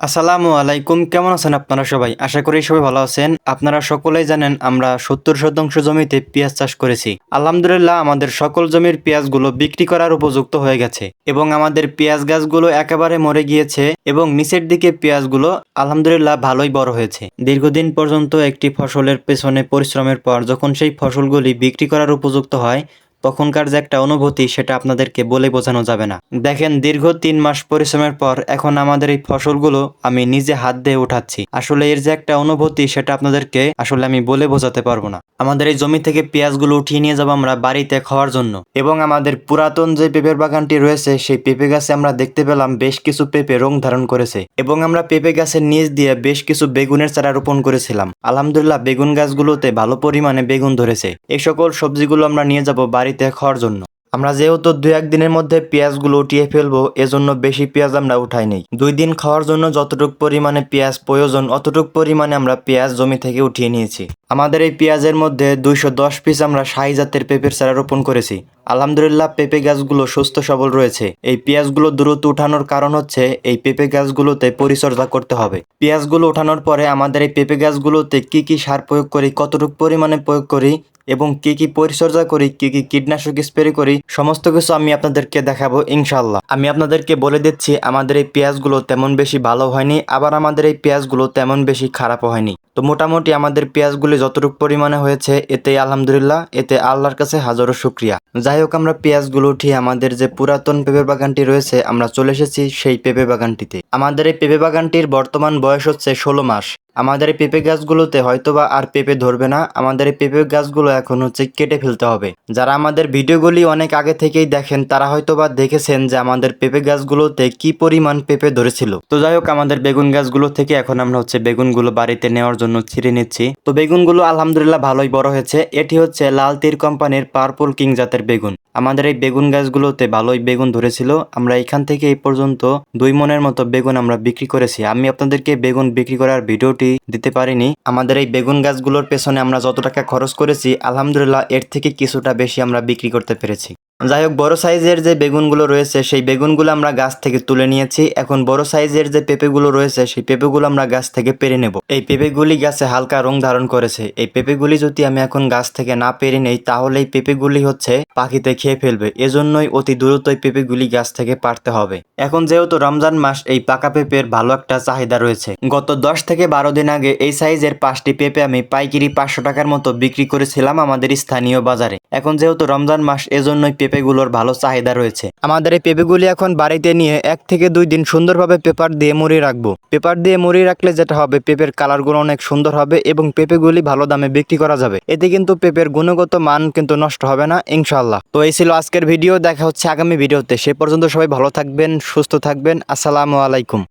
আসসালামু আলাইকুম, কেমন আছেন আপনারা সবাই? আশা করি সবাই ভালো আছেন। আপনারা সকলেই জানেন আমরা 70% জমিতে পেঁয়াজ চাষ করেছি। আলহামদুলিল্লাহ আমাদের সকল জমির পেঁয়াজগুলো বিক্রি করার উপযুক্ত হয়ে গেছে এবং আমাদের পেঁয়াজ গাছগুলো একেবারে মরে গিয়েছে এবং নিচের দিকে পেঁয়াজগুলো আলহামদুলিল্লাহ ভালোই বড় হয়েছে। দীর্ঘদিন পর্যন্ত একটি ফসলের পেছনে পরিশ্রমের পর যখন সেই ফসলগুলি বিক্রি করার উপযুক্ত হয় তখনকার যে একটা অনুভূতি সেটা আপনাদেরকে বলে বোঝানো যাবে না। দেখেন দীর্ঘ 3 মাস পরিশ্রমের পর এখন আমাদের এই ফসলগুলো আমি নিজে হাত দিয়ে উঠাচ্ছি। আসলে এর যে একটা অনুভূতি সেটা আপনাদেরকে আসলে আমি বলে বোঝাতে পারবো না। আমাদের এই জমি থেকে পেঁয়াজগুলো উঠিয়ে নিয়ে যাবো আমরা বাড়িতে খাওয়ার জন্য এবং আমাদের পুরাতন যে পেঁপের বাগানটি রয়েছে সেই পেঁপে গাছে আমরা দেখতে পেলাম বেশ কিছু পেঁপে রং ধারণ করেছে এবং আমরা পেঁপে গাছের নিচ দিয়ে বেশ কিছু বেগুনের চারা রোপণ করেছিলাম। আলহামদুলিল্লাহ বেগুন গাছগুলোতে ভালো পরিমাণে বেগুন ধরেছে। এই সকল সবজিগুলো আমরা নিয়ে যাব বাড়িতে খাওয়ার জন্য। আমরা যেহেতু 2-1 দিনের মধ্যে পেঁয়াজগুলো উঠিয়ে ফেলবো এজন্য বেশি পেঁয়াজ আমরা উঠাই নেই। 2 দিন খাওয়ার জন্য যতটুকু পরিমাণে পেঁয়াজ প্রয়োজন অতটুকু পরিমাণে আমরা পেঁয়াজ জমি থেকে উঠিয়ে নিয়েছি। আমাদের এই পেঁয়াজের মধ্যে 210 পিস আমরা শাহী জাতের পেঁপের চারা রোপণ করেছি। আলহামদুলিল্লাহ পেঁপে গাছগুলো সুস্থ সবল রয়েছে। এই পেঁয়াজগুলো দ্রুত উঠানোর কারণ হচ্ছে এই পেঁপে গাছগুলোতে পরিচর্যা করতে হবে। পেঁয়াজগুলো উঠানোর পরে আমাদের এই পেঁপে গাছগুলোতে কি কি সার প্রয়োগ করি, কতটুকু পরিমাণে প্রয়োগ করি এবং কি কি পরিচর্যা করি, কি কি কীটনাশক স্প্রে করি সমস্ত কিছু আমি আপনাদেরকে দেখাবো ইনশাআল্লাহ। আমি আপনাদেরকে বলে দিচ্ছি আমাদের এই পেঁয়াজগুলো তেমন বেশি ভালো হয়নি, আবার আমাদের এই পেঁয়াজগুলো তেমন বেশি খারাপও হয়নি। তো মোটামুটি আমাদের পেঁয়াজগুলি যতটুকু পরিমাণে হয়েছে এতেই আলহামদুলিল্লাহ, এতে আল্লাহর কাছে হাজারো শুকরিয়া। যাই হোক আমরা পেঁয়াজগুলো উঠিয়ে আমাদের যে পুরাতন পেঁপে বাগানটি রয়েছে আমরা চলে এসেছি সেই পেঁপে বাগানটিতে। আমাদের এই পেঁপে বাগানটির বর্তমান বয়স হচ্ছে 16 মাস। আমাদের এই পেঁপে গাছগুলোতে হয়তোবা আর পেঁপে ধরবে না। আমাদের এই পেঁপে গাছগুলো এখন হচ্ছে কেটে ফেলতে হবে। যারা আমাদের ভিডিওগুলি অনেক আগে থেকেই দেখেন তারা হয়তোবা দেখেছেন যে আমাদের পেঁপে গাছগুলোতে কি পরিমাণ পেঁপে ধরেছিল। তো যাই হোক আমাদের বেগুন গাছগুলো থেকে এখন আমরা হচ্ছে বেগুনগুলো বাড়িতে নেওয়ার জন্য ছিঁড়ে নিচ্ছি। তো বেগুনগুলো আলহামদুলিল্লাহ ভালোই বড় হয়েছে। এটি হচ্ছে লাল তীর কোম্পানির পার্পল কিং জাতের বেগুন। আমাদের এই বেগুন গাছগুলোতে ভালোই বেগুন ধরেছিল। আমরা এখান থেকে এই পর্যন্ত 2 মনের মতো বেগুন আমরা বিক্রি করেছি। আমি আপনাদেরকে বেগুন বিক্রি করার ভিডিওটি দিতে পারিনি। আমাদের এই বেগুন গাছগুলোর পেছনে আমরা যত টাকা খরচ করেছি আলহামদুলিল্লাহ এর থেকে কিছুটা বেশি আমরা বিক্রি করতে পেরেছি। যাই হোক বড় সাইজের যে বেগুনগুলো রয়েছে সেই বেগুনগুলো আমরা গাছ থেকে তুলে নিয়েছি। এখন বড় সাইজের যে পেঁপেগুলো রয়েছে সেই পেঁপেগুলো আমরা গাছ থেকে পেরে নেব। এই পেঁপেগুলি গাছে হালকা রং ধারণ করেছে। এই পেঁপেগুলি যদি আমি এখন গাছ থেকে না পেরে নেই তাহলে এই পেঁপেগুলি হচ্ছে পাখিতে খেয়ে ফেলবে। এজন্যই অতি দ্রুত এই পেঁপেগুলি গাছ থেকে পারতে হবে। এখন যেহেতু রমজান মাস এই পাকা পেঁপের ভালো একটা চাহিদা রয়েছে। গত 10 থেকে 12 দিন আগে এই সাইজের 5টি পেঁপে আমি পাইকারি 500 টাকার মতো বিক্রি করেছিলাম আমাদের স্থানীয় বাজারে। এখন যেহেতু রমজান মাস এজন্যই পেঁপেগুলোর ভালো চাহিদা রয়েছে। আমাদের এই পেঁপেগুলি এখন বাড়িতে নিয়ে 1 থেকে 2 দিন সুন্দরভাবে পেপার দিয়ে মুড়িয়ে রাখবো। পেপার দিয়ে মুড়িয়ে রাখলে যেটা হবে পেঁপের কালারগুলো অনেক সুন্দর হবে এবং পেঁপেগুলি ভালো দামে বিক্রি করা যাবে। এতে কিন্তু পেঁপের গুণগত মান কিন্তু নষ্ট হবে না ইনশাআল্লাহ। তো এই ছিল আজকের ভিডিও। দেখা হচ্ছে আগামী ভিডিওতে। সে পর্যন্ত সবাই ভালো থাকবেন, সুস্থ থাকবেন। আসসালামু আলাইকুম।